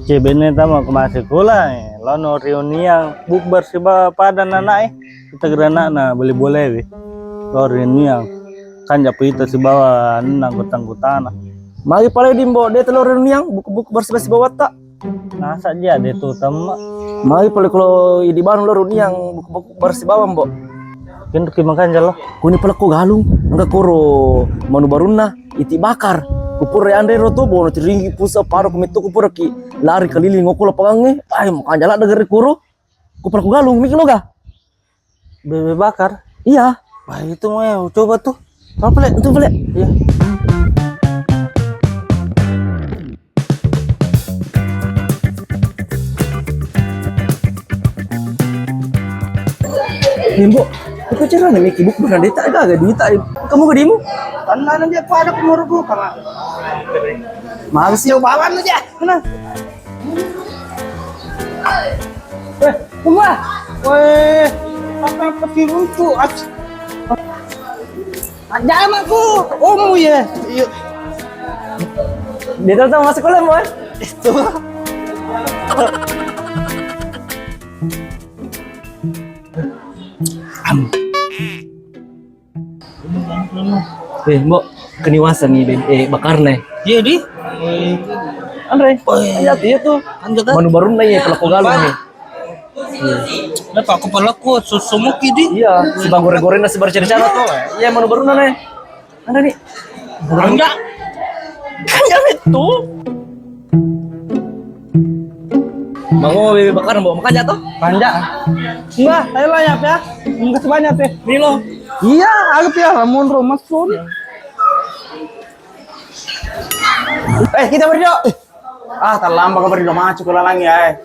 Cebene tama ke sekolah lono reuni yang buk bersih pada anak kita gerana na boleh boleh we lo reuni yang kan japu itu si bawa nanggut-anggutan. Mari pala dimbo dia telur yang buku-buku bersih-bersih bawa tak. Nah saja deh tuh temak. Mari pala kalau di baru lor yang buku-buku bersih bawa mbok. Kan makan jalo. Kuni pala ko galung angka koro manu baruna iti bakar. Kupur andre roto bono tiringgi pusa paro kumitu kupur ki lari keliling ngokula pangange ay makan jala dagere kuro. Kupur ko galung mikir lo ga? Bebe bakar. Iya. Wah itu mau coba tuh. Apa le? Itu le. Iya. Nimbo, itu cara nih Miki buk benar dita agak duit ay. Kamu ke dimu? Karena dia pada kumur-kumur kan. Makasih ya bawan aja. Mana? Kumah. Weh, apa sih untuk Jangan aku, ya. Yuk. Dia datang masuk kolam, boy. Itu. Mbok, keniwasan nih, bakar nih. Iya di. Andre, lihat dia tuh. Manu baru nih, pelaku galung nih. Kenapa aku pelaku susumuk ini? Iya, si bang goreng-goreng nasi bercari-cari tuh. Iya, manu baru nih. Ada nih. Enggak. Kan itu. Mau bebek bakar mbok makan jatuh? Panjang. Enggak, ayo layap ya. Enggak sebanyak teh. Nih lo. Iya, agak ya lamun rumah sun. Kita berdua. Ah, terlambat ke berdua mah cukup lang ya.